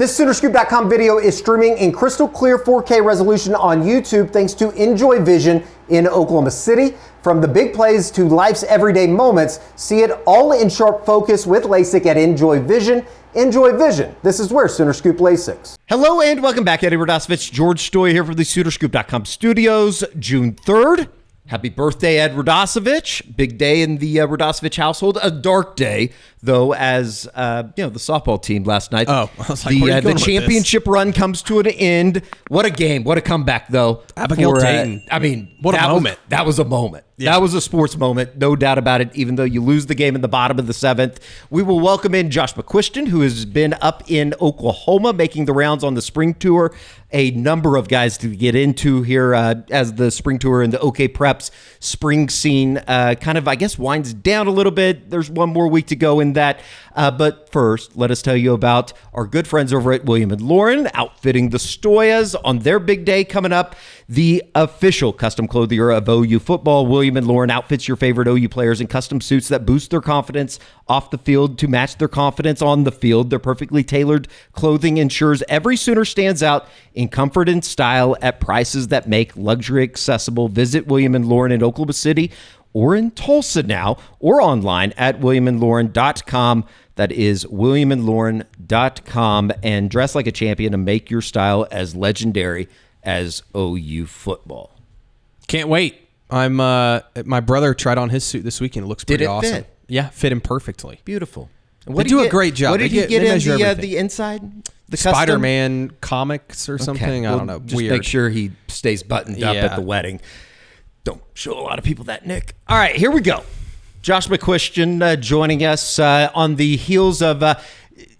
This Soonerscoop.com video is streaming in crystal clear 4K resolution on YouTube thanks to Enjoy Vision in Oklahoma City. From the big plays to life's everyday moments, see it all in sharp focus with LASIK at Enjoy Vision. Enjoy Vision. This is where Soonerscoop LASIK. Hello and welcome back. Eddie Radosevich, George Stoia here from the Soonerscoop.com studios. June 3rd. Happy birthday, Ed Radosevich. Big day in the Radosevich household. A dark day, though, as the softball team last night. Oh, I was like, where are you going the with championship run comes to an end. What a game. What a comeback, though. Abigail Dayton. What a moment. That was a moment. Yeah. That was a sports moment, no doubt about it, even though you lose the game in the bottom of the 7th. We will welcome in Josh McCuistion, who has been up in Oklahoma making the rounds on the spring tour. A number of guys to get into here as the spring tour and the OK Preps spring scene kind of, I guess, winds down a little bit. There's one more week to go in that. But first, let us tell you about our good friends over at William & Lauren, outfitting the Stoias on their big day coming up. The official custom clothier of OU football, William & Lauren outfits your favorite OU players in custom suits that boost their confidence off the field to match their confidence on the field. Their perfectly tailored clothing ensures every Sooner stands out in comfort and style at prices that make luxury accessible. Visit William & Lauren in Oklahoma City or in Tulsa now, or online at williamandlauren.com. That is williamandlauren.com. And dress like a champion and make your style as legendary as OU football. Can't wait. My brother tried on his suit this weekend. It looks pretty awesome. Fit? Yeah, fit him perfectly. Beautiful. And they do a great job. What did you get in the inside? The Spider-Man comics or something? Okay. I don't know. Just Weird. make sure he stays buttoned up at the wedding. Don't show a lot of people that, Nick. All right, here we go. Josh McCuistion joining us on the heels of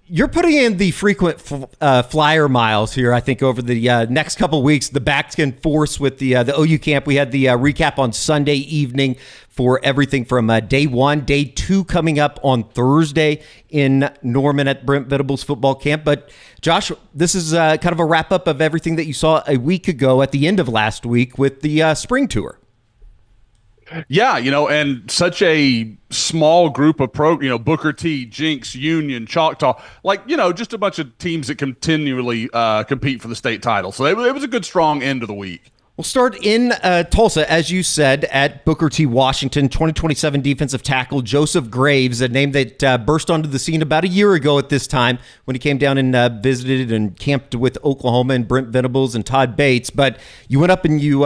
you're putting in the frequent flyer miles here, I think, over the next couple of weeks. The back and forth with the OU camp. We had the recap on Sunday evening for everything from day 1, day 2 coming up on Thursday in Norman at Brent Venables football camp. But Josh, this is kind of a wrap up of everything that you saw a week ago at the end of last week with the spring tour. Yeah, and such a small group of Booker T, Jenks, Union, Choctaw, just a bunch of teams that continually compete for the state title. So it was a good, strong end of the week. We'll start in Tulsa, as you said, at Booker T. Washington, 2027 defensive tackle Joseph Graves, a name that burst onto the scene about a year ago at this time when he came down and visited and camped with Oklahoma and Brent Venables and Todd Bates. But you went up and you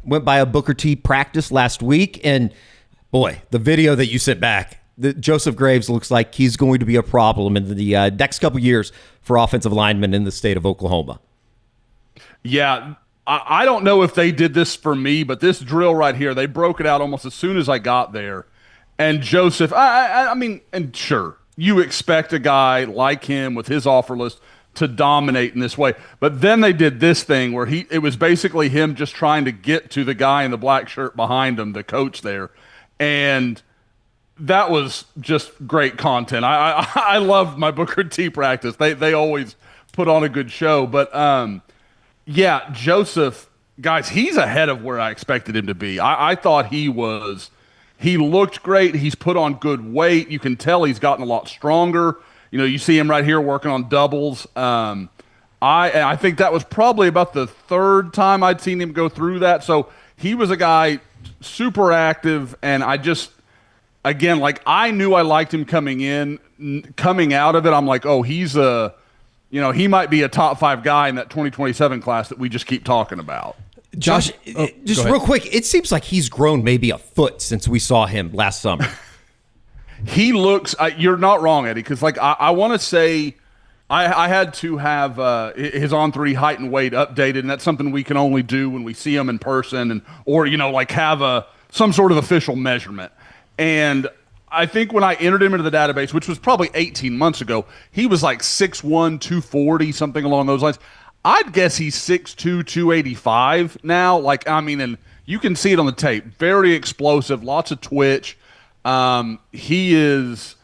went by a Booker T practice last week, and boy, the video that you sent back, Joseph Graves looks like he's going to be a problem in the next couple years for offensive linemen in the state of Oklahoma. Yeah, I don't know if they did this for me, but this drill right here, they broke it out almost as soon as I got there. And Joseph, I mean, and sure, you expect a guy like him with his offer list to dominate in this way. But then they did this thing where it was basically him just trying to get to the guy in the black shirt behind him, the coach there. And that was just great content. I love my Booker T practice. They always put on a good show. But yeah, Joseph, guys, he's ahead of where I expected him to be. I thought he looked great. He's put on good weight. You can tell he's gotten a lot stronger. You see him right here working on doubles. I think that was probably about the third time I'd seen him go through that. So he was a guy super active, and I knew I liked him coming out of it. I'm like, oh, he might be a top 5 guy in that 2027 class that we just keep talking about. Josh, just real quick, it seems like he's grown maybe a foot since we saw him last summer. He looks you're not wrong, Eddie, because I want to say I had to have his on-3 height and weight updated, and that's something we can only do when we see him in person or have some sort of official measurement. And I think when I entered him into the database, which was probably 18 months ago, he was like 6'1", 240, something along those lines. I'd guess he's 6'2", 285 now. And you can see it on the tape. Very explosive, lots of twitch. He is.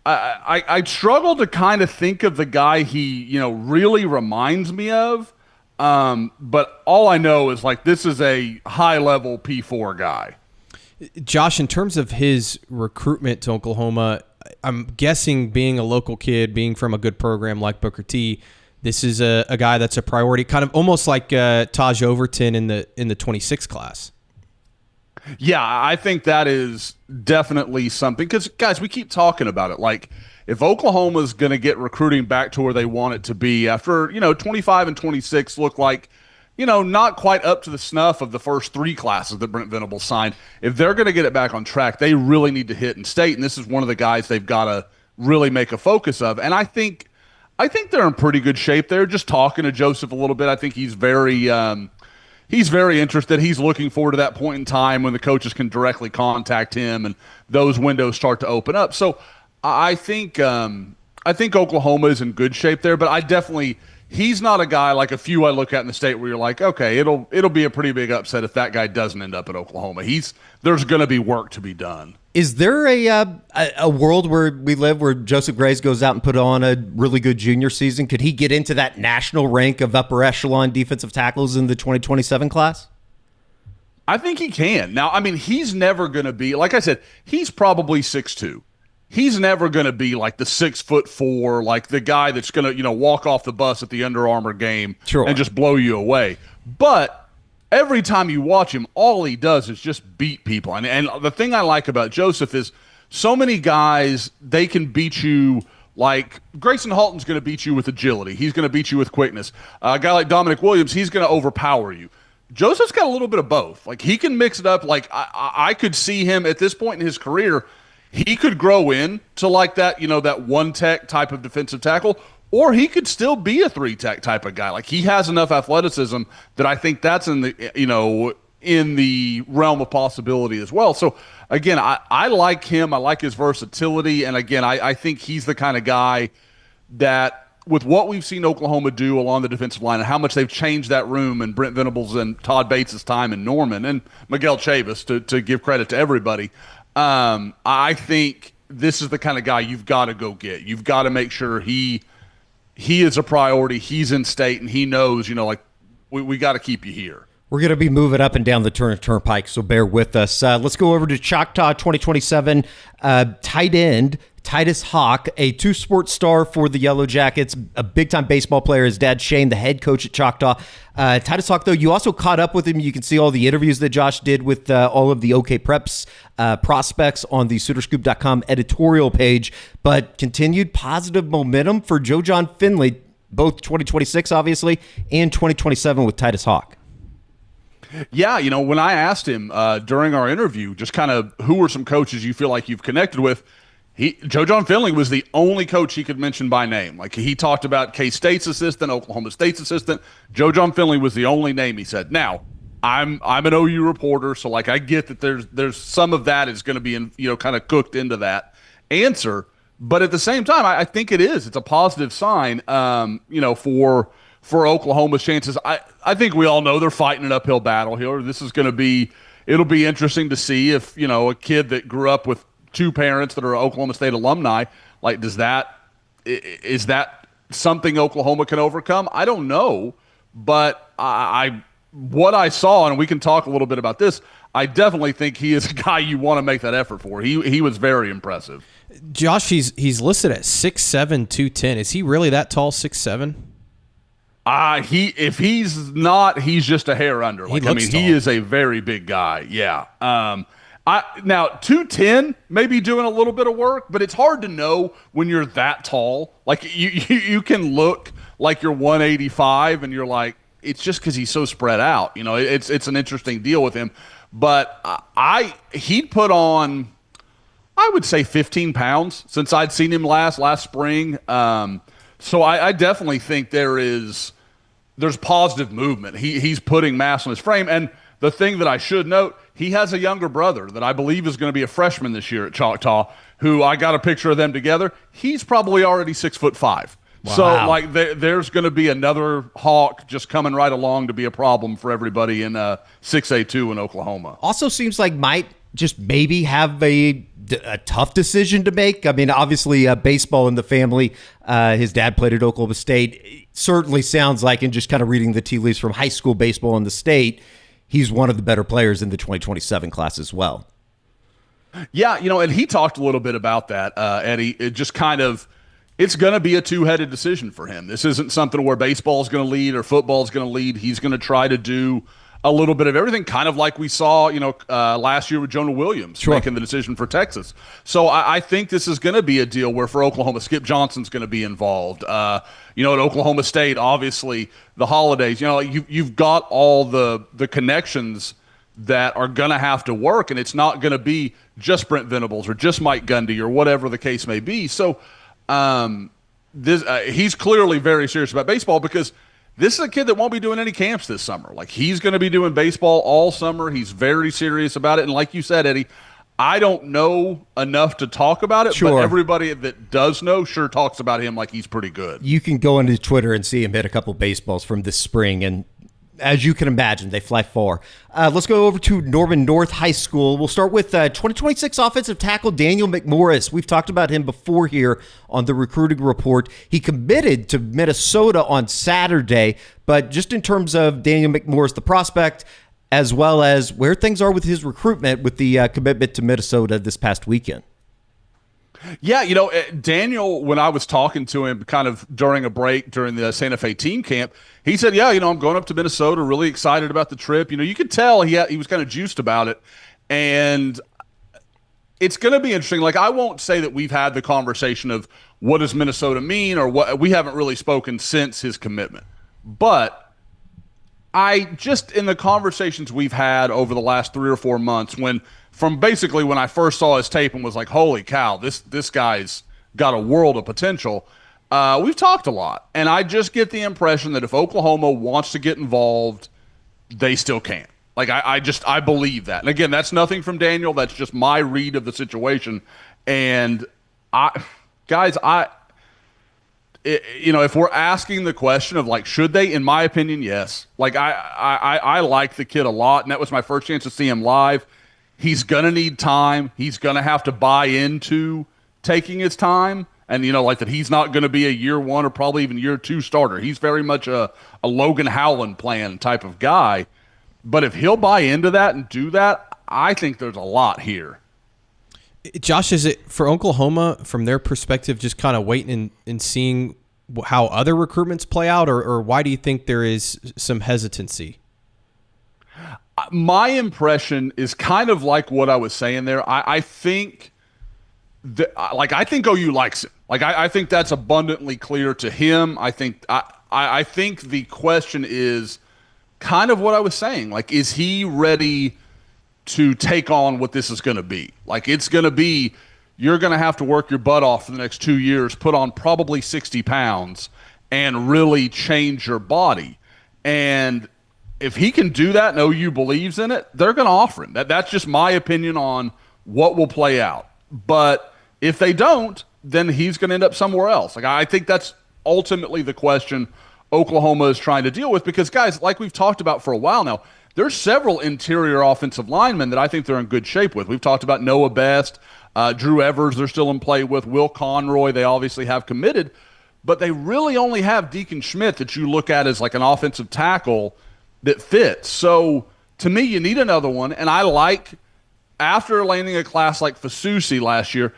I struggle to kind of think of the guy he really reminds me of. But all I know is this is a high level P4 guy. Josh, in terms of his recruitment to Oklahoma, I'm guessing being a local kid, being from a good program like Booker T, this is a guy that's a priority, kind of almost like Taj Overton in the 26 class. Yeah, I think that is definitely something, because, guys, we keep talking about it. Like, if Oklahoma's going to get recruiting back to where they want it to be after, 25 and 26 look like, not quite up to the snuff of the first 3 classes that Brent Venables signed, if they're going to get it back on track, they really need to hit in state, and this is one of the guys they've got to really make a focus of. And I think they're in pretty good shape there. Just talking to Joseph a little bit, I think he's very interested. He's looking forward to that point in time when the coaches can directly contact him and those windows start to open up. So I think Oklahoma is in good shape there, but he's not a guy like a few I look at in the state where you're like, okay, it'll be a pretty big upset if that guy doesn't end up at Oklahoma. There's going to be work to be done. Is there a world where we live where Joseph Graves goes out and put on a really good junior season? Could he get into that national rank of upper echelon defensive tackles in the 2027 class? I think he can. Now, I mean, he's never going to be, like I said, he's probably 6'2". He's never going to be like the 6'4", like the guy that's going to, walk off the bus at the Under Armour game and just blow you away. But every time you watch him, all he does is just beat people. And the thing I like about Joseph is so many guys, they can beat you. Like Grayson Halton's going to beat you with agility. He's going to beat you with quickness. A guy like Dominic Williams, he's going to overpower you. Joseph's got a little bit of both. Like, he can mix it up. Like, I could see him at this point in his career, he could grow in to like that, that one tech type of defensive tackle, or he could still be a 3-tech type of guy. Like, he has enough athleticism that I think that's in the realm of possibility as well. So again, I like him. I like his versatility. And again, I think he's the kind of guy that, with what we've seen Oklahoma do along the defensive line and how much they've changed that room and Brent Venables and Todd Bates' time in Norman and Miguel Chavis, to give credit to everybody, I think this is the kind of guy you've got to go get. You've got to make sure he is a priority. He's in state, and he knows, we got to keep you here. We're going to be moving up and down the turnpike, so bear with us. Let's go over to Choctaw 2027 tight end Titus Hawk, a two-sport star for the Yellow Jackets, a big-time baseball player. His dad, Shane, the head coach at Choctaw. Titus Hawk, though, you also caught up with him. You can see all the interviews that Josh did with all of the OK Preps prospects on the Soonerscoop.com editorial page, but continued positive momentum for Joe John Finley, both 2026, obviously, and 2027 with Titus Hawk. Yeah, when I asked him during our interview, just kind of who were some coaches you feel like you've connected with, Joe John Finley was the only coach he could mention by name. Like, he talked about K-State's assistant, Oklahoma State's assistant. Joe John Finley was the only name he said. Now, I'm an OU reporter, so like I get that there's some of that is going to be kind of cooked into that answer, but at the same time, I think it's a positive sign, for Oklahoma's chances. I think we all know they're fighting an uphill battle here. This is going to be, it'll be interesting to see if, a kid that grew up with two parents that are Oklahoma State alumni, like, is that something Oklahoma can overcome? I don't know, but what I saw, and we can talk a little bit about this, I definitely think he is a guy you want to make that effort for. He was very impressive. Josh, he's listed at 6'7", 210. Is he really that tall, 6'7"? If he's not, he's just a hair under. Like, he is a very big guy. Yeah. Now 210 maybe doing a little bit of work, but it's hard to know when you're that tall. Like, you can look like you're 185 and you're like, it's just because he's so spread out. It's an interesting deal with him. But he'd put on, I would say, 15 pounds since I'd seen him last spring. So I definitely think there's positive movement. He's putting mass on his frame. And the thing that I should note, he has a younger brother that I believe is going to be a freshman this year at Choctaw, who I got a picture of them together. He's probably already 6'5". Wow. So, like, there's going to be another Hawk just coming right along to be a problem for everybody in 6A2 in Oklahoma. Also seems like might just maybe have a tough decision to make. I mean, obviously, baseball in the family. His dad played at Oklahoma State. It certainly sounds like, and just kind of reading the tea leaves from high school baseball in the state, he's one of the better players in the 2027 class as well. Yeah, and he talked a little bit about that, Eddie. It just kind of, it's going to be a two-headed decision for him. This isn't something where baseball is going to lead or football is going to lead. He's going to try to do a little bit of everything, kind of like we saw, last year with Jonah Williams making the decision for Texas. So I think this is going to be a deal where for Oklahoma, Skip Johnson's going to be involved. At Oklahoma State, obviously the holidays. You've got all the connections that are going to have to work, and it's not going to be just Brent Venables or just Mike Gundy or whatever the case may be. So he's clearly very serious about baseball because this is a kid that won't be doing any camps this summer. Like, he's going to be doing baseball all summer. He's very serious about it. And like you said, Eddie, I don't know enough to talk about it, but everybody that does know sure talks about him like he's pretty good. You can go into Twitter and see him hit a couple baseballs from this spring, and as you can imagine, they fly far. Let's go over to Norman North High School. We'll start with 2026 offensive tackle Daniel McMorris. We've talked about him before here on the recruiting report. He committed to Minnesota on Saturday, but just in terms of Daniel McMorris, the prospect, as well as where things are with his recruitment with the commitment to Minnesota this past weekend. Yeah, Daniel, when I was talking to him kind of during a break during the Santa Fe team camp, he said, yeah, I'm going up to Minnesota, really excited about the trip. You could tell he was kind of juiced about it. And it's going to be interesting. Like, I won't say that we've had the conversation of what does Minnesota mean or what. We haven't really spoken since his commitment. But I just, in the conversations we've had over the last 3 or 4 months, from basically when I first saw his tape and was like, holy cow, this guy's got a world of potential, we've talked a lot. And I just get the impression that if Oklahoma wants to get involved, they still can. Like, I believe that. And again, that's nothing from Daniel. That's just my read of the situation. And if we're asking the question of, like, should they, in my opinion, yes. Like, I like the kid a lot, and that was my first chance to see him live. He's going to need time. He's going to have to buy into taking his time. And, like that he's not going to be a year 1 or probably even year 2 starter. He's very much a Logan Howland plan type of guy. But if he'll buy into that and do that, I think there's a lot here. Josh, is it for Oklahoma, from their perspective, just kind of waiting and seeing how other recruitments play out, or why do you think there is some hesitancy? My impression is kind of like what I was saying there. I think I think OU likes him. Like, I think that's abundantly clear to him. I think the question is kind of what I was saying. Like, is he ready to take on what this is going to be? Like, it's going to be, you're going to have to work your butt off for the next 2 years, put on probably 60 pounds, and really change your body. And if he can do that and OU believes in it, they're going to offer him. That's just my opinion on what will play out. But if they don't, then he's going to end up somewhere else. Like, I think that's ultimately the question Oklahoma is trying to deal with, because, guys, like we've talked about for a while now, there's several interior offensive linemen that I think they're in good shape with. We've talked about Noah Best, Drew Evers they're still in play with, Will Conroy they obviously have committed, but they really only have Deacon Schmidt that you look at as like an offensive tackle that fits. So to me, you need another one, and I like, after landing a class like Fasusi last year,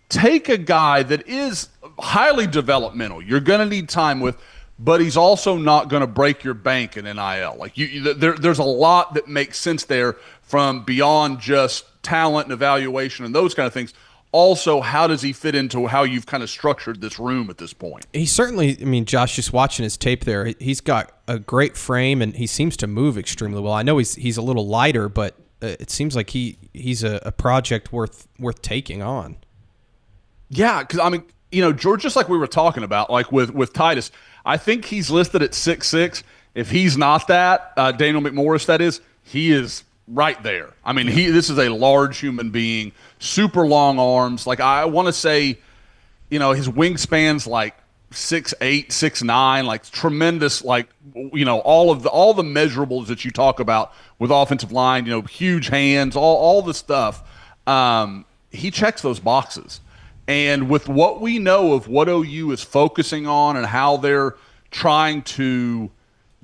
take a guy that is highly developmental. You're going to need time with, but he's also not going to break your bank in NIL. Like, there's a lot that makes sense there from beyond just talent and evaluation and those kind of things. Also, how does he fit into how you've kind of structured this room at this point? He certainly, Josh, just watching his tape there, he's got a great frame and he seems to move extremely well. I know he's a little lighter, but it seems like he's a project worth taking on. Yeah, because, George, just like we were talking about, like with Titus, I think he's listed at 6'6". If he's not that, Daniel McMorris, that is, he is right there. This is a large human being, super long arms. Like, I want to say, his wingspan's like 6'8", 6'9", like tremendous, like, all the measurables that you talk about with offensive line, huge hands, all the stuff. He checks those boxes. And with what we know of what OU is focusing on and how they're trying to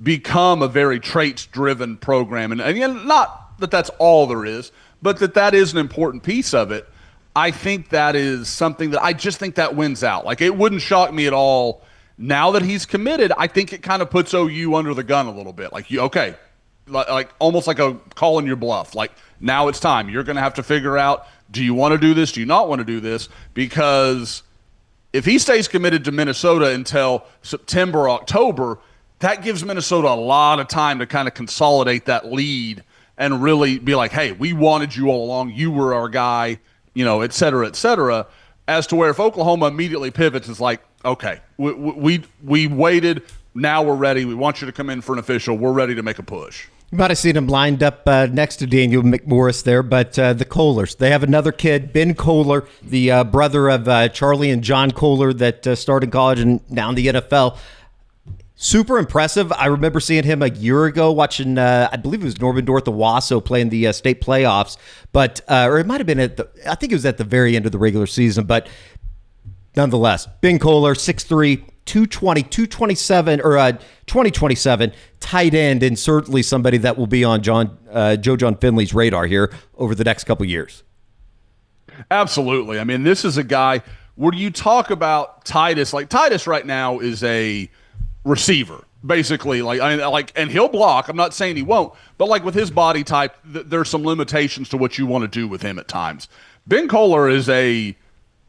become a very traits-driven program, and again, not that that's all there is, but that is an important piece of it, I think that is something that I just think that wins out. Like, it wouldn't shock me at all now that he's committed. I think it kind of puts OU under the gun a little bit. Like, okay, like almost like a calling your bluff. Like, now it's time. You're going to have to figure out, do you want to do this? Do you not want to do this? Because if he stays committed to Minnesota until September, October, that gives Minnesota a lot of time to kind of consolidate that lead and really be like, hey, we wanted you all along. You were our guy, et cetera, as to where if Oklahoma immediately pivots, it's like, okay, we waited. Now we're ready. We want you to come in for an official. We're ready to make a push. You might have seen him lined up next to Daniel McMorris there, but the Kohlers, they have another kid, Ben Kohler, the brother of Charlie and John Kohler that started college and now in the NFL. Super impressive. I remember seeing him a year ago watching, I believe it was Norman North Owasso playing the state playoffs, but or it might have been I think it was at the very end of the regular season, but nonetheless, Ben Kohler, 6'3", 220, 227, or 2027, tight end, and certainly somebody that will be on Joe John Finley's radar here over the next couple years. Absolutely. I mean, this is a guy where you talk about Titus right now is a receiver, basically, and he'll block. I'm not saying he won't, but like with his body type, there's some limitations to what you want to do with him at times. Ben Kohler is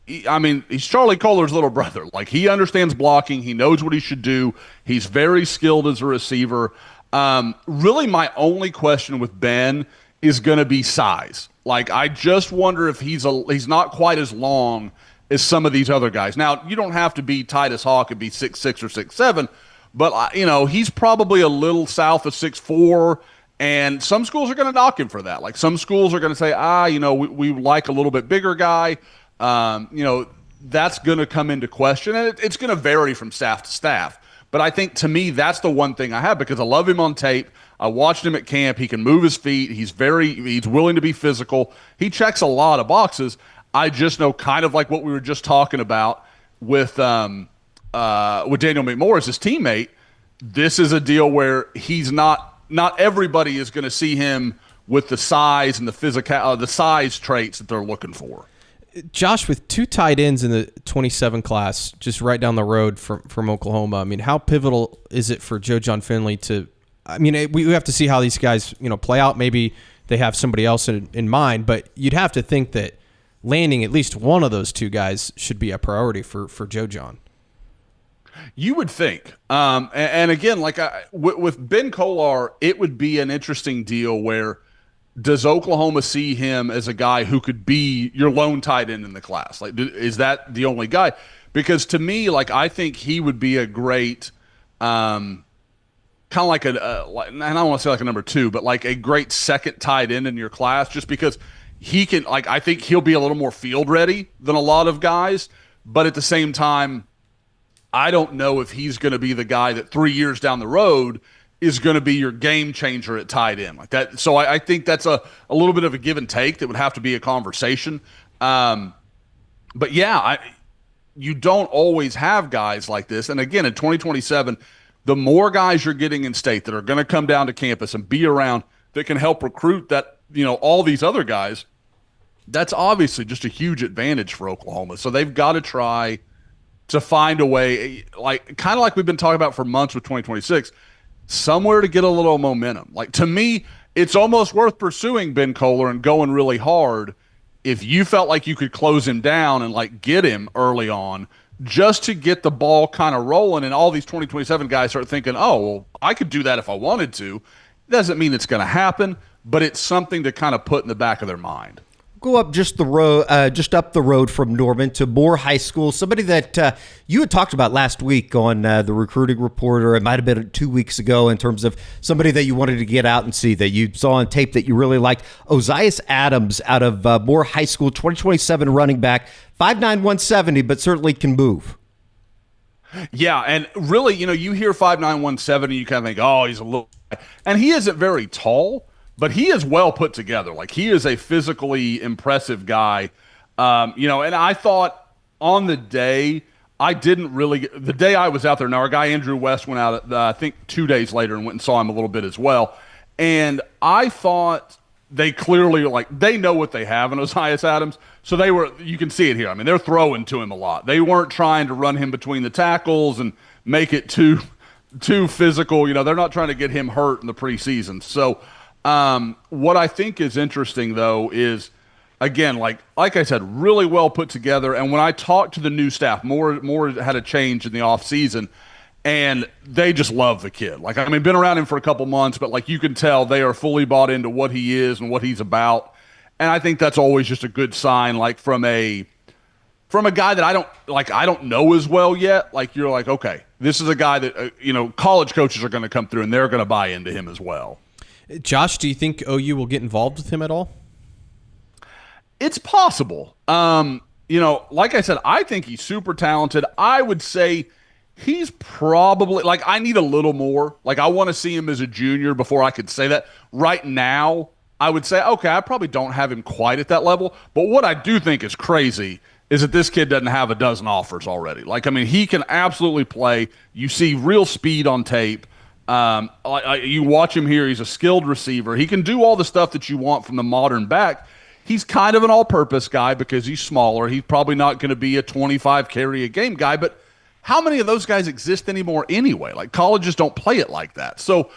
he's Charlie Kohler's little brother. Like, he understands blocking. He knows what he should do. He's very skilled as a receiver. Really, my only question with Ben is going to be size. Like, I just wonder if he's not quite as long as some of these other guys. Now, you don't have to be Titus Hawk and be 6'6" or 6'7", but he's probably a little south of 6'4", and some schools are going to knock him for that. Like, some schools are going to say, we like a little bit bigger guy. That's going to come into question, and it's going to vary from staff to staff. But I think, to me, that's the one thing I have, because I love him on tape. I watched him at camp. He can move his feet. He's willing to be physical. He checks a lot of boxes. I just know, kind of like what we were just talking about with Daniel McMorris, his teammate, this is a deal where he's not everybody is going to see him with the size and the size traits that they're looking for. Josh, with two tight ends in the 27 class, just right down the road from Oklahoma, I mean, how pivotal is it for Joe John Finley to? I mean, we have to see how these guys, play out. Maybe they have somebody else in mind, but you'd have to think that landing at least one of those two guys should be a priority for Joe John. You would think, and again, with Ben Kohler, it would be an interesting deal where. Does Oklahoma see him as a guy who could be your lone tight end in the class? Like, is that the only guy? Because to me, I think he would be a great, kind of like and I don't want to say like a number two, but like a great second tight end in your class, just because he can, I think he'll be a little more field ready than a lot of guys. But at the same time, I don't know if he's going to be the guy that 3 years down the road is going to be your game changer at tight end like that. So I think that's a little bit of a give and take that would have to be a conversation. But yeah, you don't always have guys like this. And again, in 2027, the more guys you're getting in state that are going to come down to campus and be around that can help recruit that, all these other guys, that's obviously just a huge advantage for Oklahoma. So they've got to try to find a way, kind of like we've been talking about for months with 2026, somewhere to get a little momentum. Like, to me, it's almost worth pursuing Ben Kohler and going really hard if you felt like you could close him down and get him early on, just to get the ball kind of rolling, and all these 2027 guys start thinking, oh, well, I could do that if I wanted to. Doesn't mean it's going to happen, but it's something to kind of put in the back of their mind. Go up just up the road from Norman to Moore High School. Somebody that you had talked about last week on the Recruiting Reporter. It might have been 2 weeks ago, in terms of somebody that you wanted to get out and see, that you saw on tape that you really liked. Osas Adams out of Moore High School, 2027 running back, 5'9", 170, but certainly can move. Yeah, and really, you hear 5'9", 170, you kind of think, oh, he's a little, and he isn't very tall. But he is well put together. Like, he is a physically impressive guy. And I thought on the day, the day I was out there, now our guy Andrew West went out, I think 2 days later, and went and saw him a little bit as well. And I thought they clearly they know what they have in Osas Adams. So you can see it here. I mean, they're throwing to him a lot. They weren't trying to run him between the tackles and make it too physical. They're not trying to get him hurt in the preseason. So what I think is interesting though is, again, like I said, really well put together. And when I talked to the new staff, more had a change in the off season, and they just love the kid. Been around him for a couple months, but you can tell they are fully bought into what he is and what he's about. And I think that's always just a good sign, from a guy that I don't know as well yet. You're okay, this is a guy that college coaches are going to come through and they're going to buy into him as well. Josh, do you think OU will get involved with him at all? It's possible. Like I said, I think he's super talented. I would say he's probably I need a little more. I want to see him as a junior before I could say that. Right now, I would say, okay, I probably don't have him quite at that level. But what I do think is crazy is that this kid doesn't have a dozen offers already. He can absolutely play. You see real speed on tape. You watch him here. He's a skilled receiver. He can do all the stuff that you want from the modern back. He's kind of an all-purpose guy because he's smaller. He's probably not going to be a 25 carry a game guy, but how many of those guys exist anymore anyway? Colleges don't play it like that. So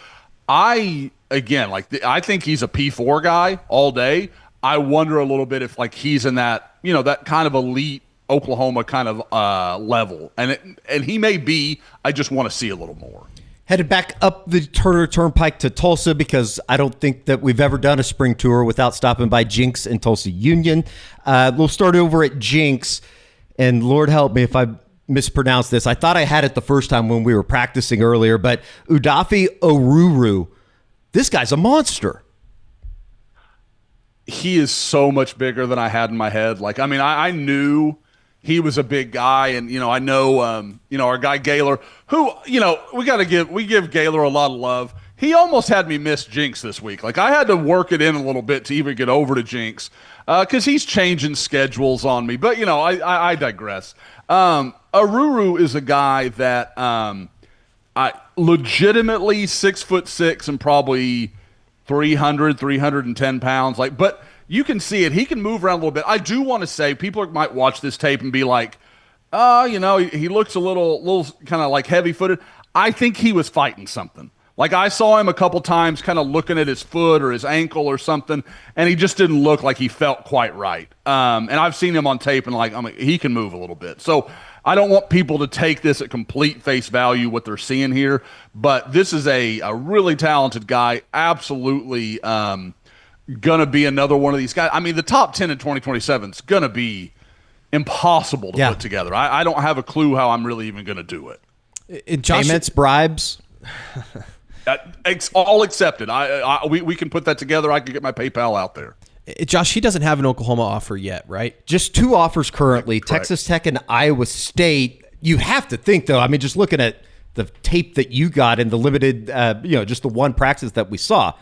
I think he's a P4 guy all day. I wonder a little bit if he's in that, that kind of elite Oklahoma kind of level. And he may be. I just want to see a little more. Headed back up the Turner Turnpike to Tulsa because I don't think that we've ever done a spring tour without stopping by Jenks and Tulsa Union. We'll start over at Jenks, and Lord help me if I mispronounce this. I thought I had it the first time when we were practicing earlier, but Udafi Ouru, this guy's a monster. He is so much bigger than I had in my head. I knew he was a big guy, and I know our guy Kohler, who we give Kohler a lot of love. He almost had me miss Jenks this week. I had to work it in a little bit to even get over to Jenks because he's changing schedules on me. But I digress. Ouru is a guy that I legitimately 6'6" and probably 310 pounds. But you can see it. He can move around a little bit. I do want to say people might watch this tape and be like, he looks a little kind of heavy-footed. I think he was fighting something. I saw him a couple times kind of looking at his foot or his ankle or something, and he just didn't look like he felt quite right. And I've seen him on tape, and he can move a little bit. So I don't want people to take this at complete face value, what they're seeing here, but this is a really talented guy, absolutely going to be another one of these guys. The top 10 in 2027 is going to be impossible to put together. I don't have a clue how I'm really even going to do it. Payments, bribes. All accepted. We can put that together. I can get my PayPal out there. Josh, he doesn't have an Oklahoma offer yet, right? Just 2 offers currently, Correct. Texas Tech and Iowa State. You have to think, though, just looking at the tape that you got and the limited, just the one practice that we saw,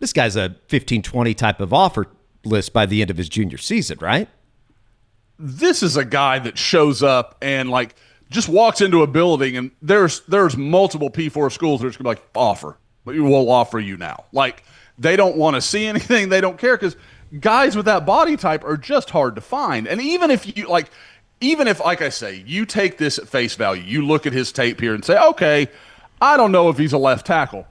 this guy's a 15-20 type of offer list by the end of his junior season, right? This is a guy that shows up and just walks into a building, and there's multiple P4 schools that are just going to be offer. We'll offer you now. They don't want to see anything. They don't care because guys with that body type are just hard to find. And even if I say, you take this at face value, you look at his tape here and say, okay, I don't know if he's a left tackle.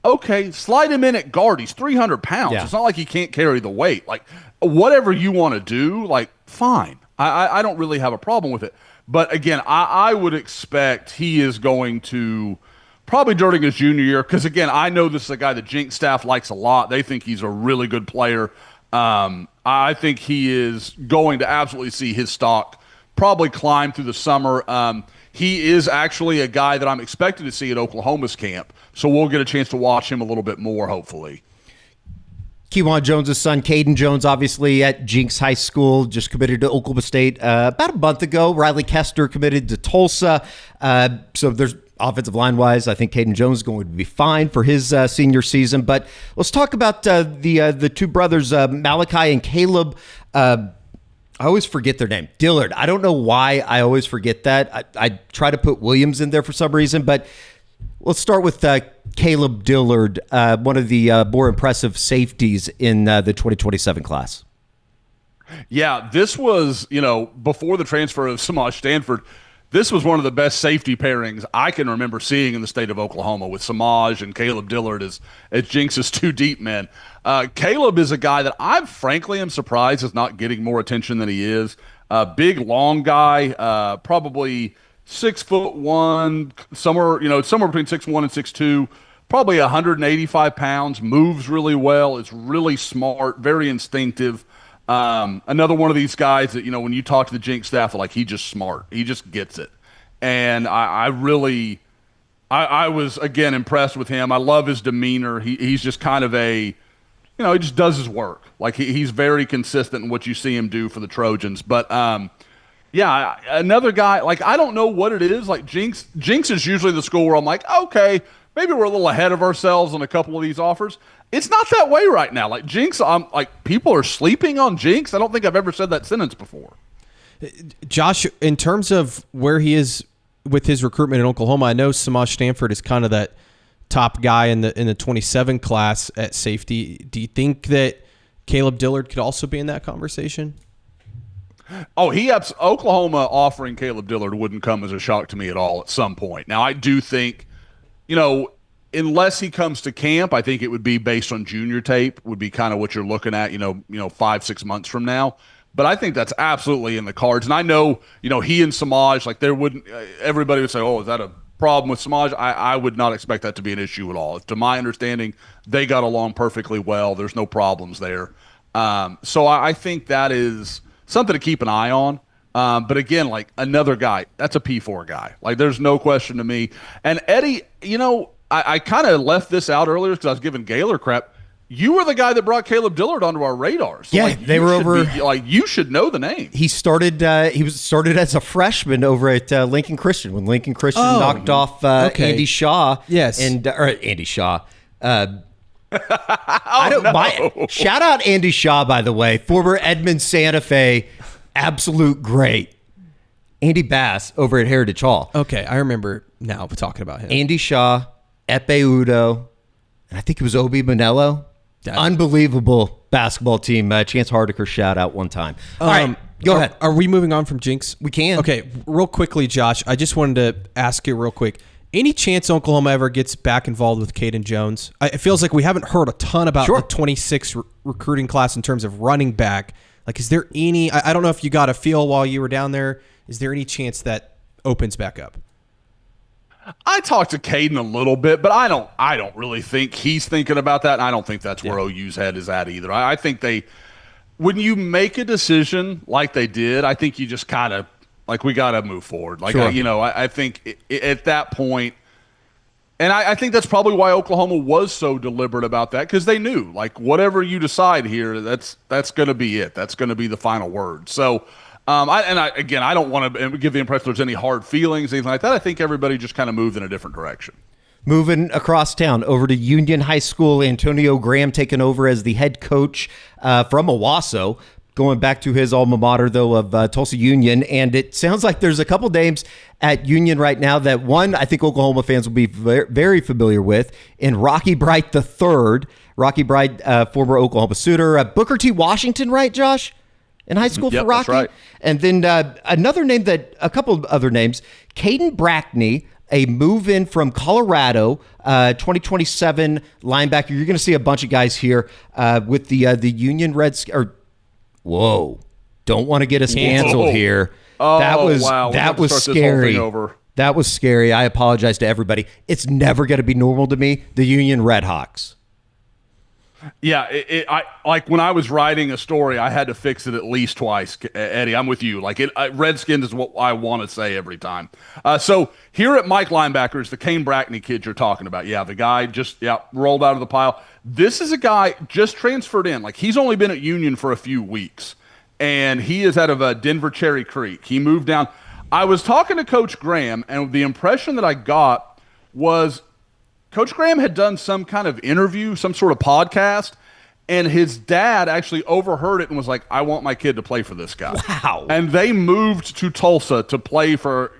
Okay, slide him in at guard. He's 300 pounds. Yeah. It's not like he can't carry the weight. Whatever you want to do, fine. I don't really have a problem with it. But again, I would expect he is going to probably during his junior year, because again, I know this is a guy that Jenks staff likes a lot. They think he's a really good player. I think he is going to absolutely see his stock probably climb through the summer. He is actually a guy that I'm expected to see at Oklahoma's camp, so we'll get a chance to watch him a little bit more, hopefully. Kewan Jones' son, Caden Jones, obviously at Jenks High School, just committed to Oklahoma State about a month ago. Riley Kester committed to Tulsa. So there's offensive line-wise, I think Caden Jones is going to be fine for his senior season. But let's talk about the two brothers, Malachi and Caleb. I always forget their name. Dillard. I don't know why I always forget that. I try to put Williams in there for some reason, but let's start with Caleb Dillard, one of the more impressive safeties in the 2027 class. Yeah, this was, before the transfer of Samaj Stanford, this was one of the best safety pairings I can remember seeing in the state of Oklahoma, with Samaj and Caleb Dillard as Jenks' two deep men. Caleb is a guy that I frankly am surprised is not getting more attention than he is. Big, long guy, probably 6'1", somewhere between 6'1" and 6'2", probably 185 pounds, moves really well, is really smart, very instinctive. Another one of these guys that, when you talk to the Jenks staff, like, he's just smart. He just gets it. And I was, again, impressed with him. I love his demeanor. He's just kind of he just does his work. Like, he's very consistent in what you see him do for the Trojans. But, yeah, another guy, like, I don't know what it is. Like, Jenks is usually the school where I'm like, okay, maybe we're a little ahead of ourselves on a couple of these offers. It's not that way right now. Like, Jenks, people are sleeping on Jenks. I don't think I've ever said that sentence before. Josh, in terms of where he is with his recruitment in Oklahoma, I know Samaj Stanford is kind of that top guy in the 27 class at safety. Do you think that Caleb Dillard could also be in that conversation? Oh, Oklahoma offering Caleb Dillard wouldn't come as a shock to me at all at some point. Now, I do think, unless he comes to camp, I think it would be based on junior tape, would be kind of what you're looking at, 5-6 months from now. But I think that's absolutely in the cards. And I know, he and Samaj, like, everybody would say, oh, is that a problem with Samaj? I would not expect that to be an issue at all. To my understanding, they got along perfectly well. There's no problems there. So I think that is something to keep an eye on. But again, like, another guy, that's a P4 guy. Like, there's no question to me. And Eddie, I kind of left this out earlier because I was giving Gaylor crap. You were the guy that brought Caleb Dillard onto our radar. So, yeah, they were over. You should know the name. He started. He was started as a freshman over at Lincoln Christian when Lincoln Christian knocked off Andy Shaw. Yes, or Andy Shaw. Shout out Andy Shaw, by the way, former Edmond Santa Fe, absolute great. Andy Bass over at Heritage Hall. Okay, I remember now talking about him. Andy Shaw, Epe Udo, and I think it was Obi Manello. Unbelievable basketball team. Chance Hardiker shout out one time. All right, go ahead. Are we moving on from Jenks? We can. Okay, real quickly, Josh, I just wanted to ask you real quick. Any chance Oklahoma ever gets back involved with Caden Jones? It feels like we haven't heard a ton about the 26 recruiting class in terms of running back. Like, is there any, I don't know if you got a feel while you were down there, is there any chance that opens back up? I talked to Caden a little bit, but I don't really think he's thinking about that, and I don't think that's where OU's head is at either. I think when you make a decision like they did, I think you just kind of, like, we got to move forward. Like, I think at that point, and I think that's probably why Oklahoma was so deliberate about that, because they knew, like, whatever you decide here, that's going to be it. That's going to be the final word. So, I don't want to give the impression there's any hard feelings, anything like that. I think everybody just kind of moved in a different direction. Moving across town over to Union High School, Antonio Graham taking over as the head coach from Owasso. Going back to his alma mater, though, of Tulsa Union. And it sounds like there's a couple names at Union right now that, one, I think Oklahoma fans will be very familiar with, in Rocky Bright III. Rocky Bright, former Oklahoma Sooner. Booker T. Washington, right, Josh? In high school for Rocky? That's right. And then another name a couple of other names, Caden Brackney, a move-in from Colorado, 2027 linebacker. You're going to see a bunch of guys here with the Union Reds. Whoa! Don't want to get us canceled here. Oh, that was wow. That was scary. That was scary. I apologize to everybody. It's never going to be normal to me. The Union Redhawks. Yeah, I like when I was writing a story, I had to fix it at least twice. Eddie, I'm with you. Like, Redskins is what I want to say every time. So here at Mike Linebackers, the Kane Brackney kid you're talking about. Yeah, the guy just rolled out of the pile. This is a guy just transferred in. Like, he's only been at Union for a few weeks, and he is out of Denver Cherry Creek. He moved down. I was talking to Coach Graham, and the impression that I got was Coach Graham had done some kind of interview, some sort of podcast, and his dad actually overheard it and was like, I want my kid to play for this guy. Wow. And they moved to Tulsa to play for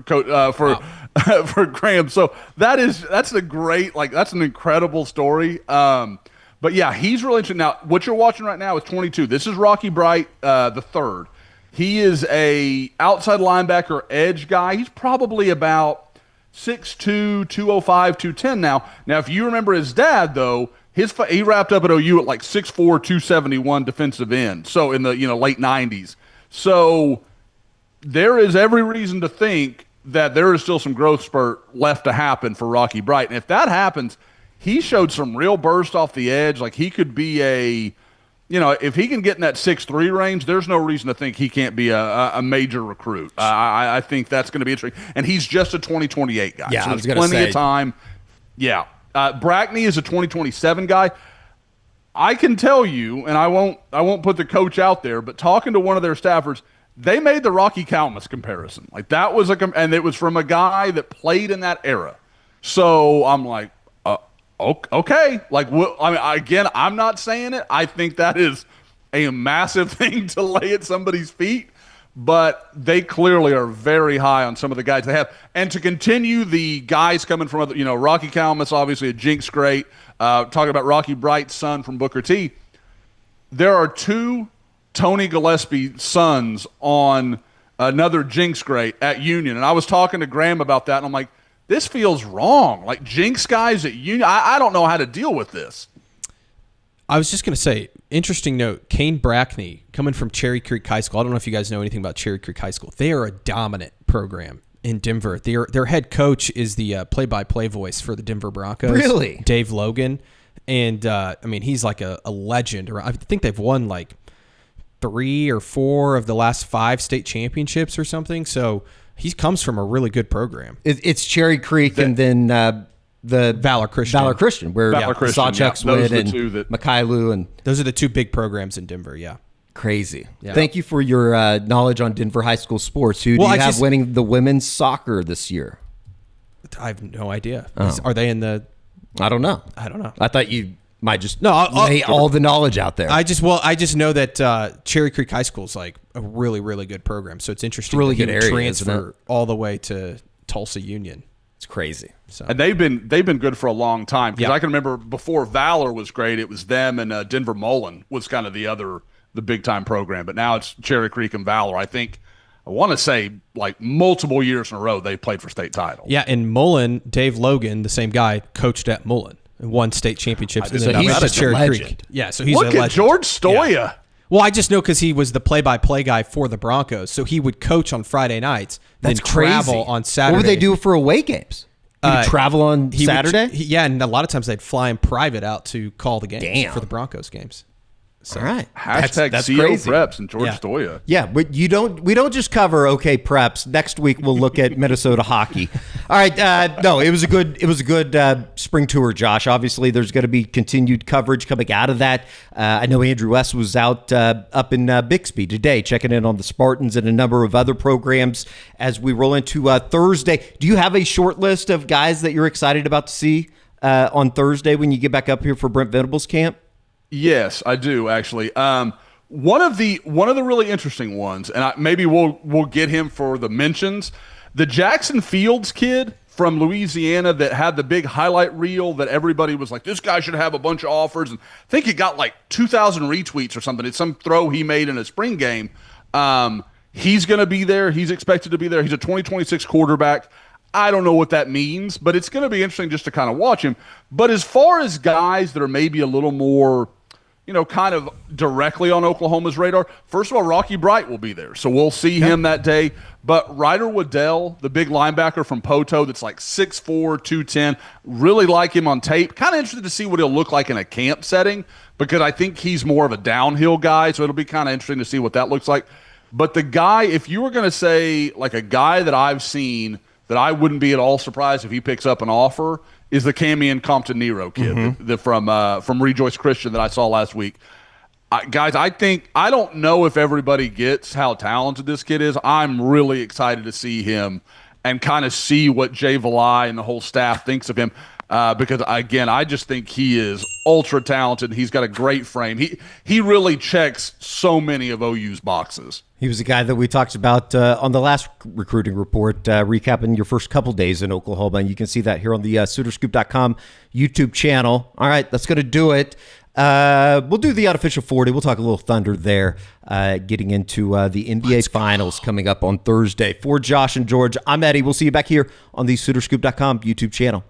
for Graham. So that's a great, like, that's an incredible story. But yeah, he's really interesting. Now, what you're watching right now is 22. This is Rocky Bright, the third. He is a outside linebacker edge guy. He's probably about 6'2", 205, 210 now. Now, if you remember his dad, though, he wrapped up at OU at like 6'4", 271 defensive end. So in the late 90s. So there is every reason to think that there is still some growth spurt left to happen for Rocky Bright. And if that happens, he showed some real burst off the edge. Like, he could be if he can get in that 6'3" range, there's no reason to think he can't be a major recruit. I think that's going to be interesting. And he's just a 2028 guy. Yeah, so I was there's going to plenty say. of time. Yeah. Brackney is a 2027 guy. I can tell you, and I won't put the coach out there, but talking to one of their staffers, they made the Rocky Kalmus comparison. Like, that was and it was from a guy that played in that era. So I'm like, okay. Like, again, I'm not saying it. I think that is a massive thing to lay at somebody's feet, but they clearly are very high on some of the guys they have. And to continue the guys coming from other, Rocky Kalmus, obviously a Jenks great. Talking about Rocky Bright's son from Booker T. There are 2 Tony Gillespie sons on another Jenks great at Union. And I was talking to Graham about that, and I'm like, this feels wrong. Like, Jenks guys at Union, I don't know how to deal with this. I was just going to say, interesting note, Kane Brackney, coming from Cherry Creek High School. I don't know if you guys know anything about Cherry Creek High School. They are a dominant program in Denver. Their head coach is the play-by-play voice for the Denver Broncos. Really? Dave Logan. And, he's like a legend. I think they've won like 3 or 4 of the last 5 state championships or something. So he comes from a really good program. It's Cherry Creek and then the Valor Christian. Valor Christian, where Valor Christian, Sawchuk's yeah. Those win are the two and that- Mikhailu and Those are the 2 big programs in Denver, yeah. crazy. Yeah. Thank you for your knowledge on Denver high school sports. Who do you have winning the women's soccer this year? I have no idea. Oh. Are they in the... I don't know. I thought you might just I'll lay all the knowledge out there. I just know that Cherry Creek High School is like a really, really good program. So it's interesting. Really that he good would area, isn't transfer it? all the way to Tulsa Union. It's crazy. So And they've been good for a long time. Because Yeah. I can remember before Valor was great, it was them and Denver Mullen was kind of the big time program. But now it's Cherry Creek and Valor. I want to say like multiple years in a row they played for state title. yeah, and Mullen, Dave Logan, the same guy, coached at Mullen and won state championships. And So then he's went to just a Cherry legend. Creek. Yeah, so he's Look a at legend. George Stoia. Yeah. Well, I just know because he was the play-by-play guy for the Broncos, so he would coach on Friday nights, That's then travel crazy. on Saturday. What would they do for away games? You would travel on He would- Saturday? yeah, and a lot of times they'd fly him private out to call the games Damn. for the Broncos games. So, All right. Hashtag That's CO crazy. Preps and George Yeah. Stoia. Yeah, but we don't just cover OK Preps. Next week we'll look at Minnesota hockey. All right, no, it was a good spring tour, Josh. Obviously, there's going to be continued coverage coming out of that. I know Andrew West was out up in Bixby today, checking in on the Spartans and a number of other programs as we roll into Thursday. Do you have a short list of guys that you're excited about to see on Thursday when you get back up here for Brent Venables' camp? Yes, I do actually. One of the really interesting ones, and maybe we'll get him for the mentions. The Jackson Fields kid from Louisiana that had the big highlight reel that everybody was like, this guy should have a bunch of offers. And I think it got like 2,000 retweets or something. It's some throw he made in a spring game. He's going to be there. He's expected to be there. He's a 2026 quarterback. I don't know what that means, but it's going to be interesting just to kind of watch him. But as far as guys that are maybe a little more, kind of directly on Oklahoma's radar, first of all, Rocky Bright will be there. So we'll see him that day. But Ryder Waddell, the big linebacker from Poto that's like 6'4", 210, really like him on tape. Kind of interested to see what he'll look like in a camp setting because I think he's more of a downhill guy. So it'll be kind of interesting to see what that looks like. But the guy, if you were going to say like a guy that I've seen that I wouldn't be at all surprised if he picks up an offer, is the Camion Compton Nero kid from Rejoice Christian that I saw last week. Guys, I don't know if everybody gets how talented this kid is. I'm really excited to see him and kind of see what Jay Valai and the whole staff thinks of him. Because again, I just think he is ultra talented. He's got a great frame. He really checks so many of OU's boxes. He was the guy that we talked about on the last recruiting report, recapping your first couple days in Oklahoma. And you can see that here on the Soonerscoop.com YouTube channel. All right, that's going to do it. We'll do the unofficial 40. We'll talk a little Thunder there, getting into the NBA Finals coming up on Thursday. For Josh and George, I'm Eddie. We'll see you back here on the Soonerscoop.com YouTube channel.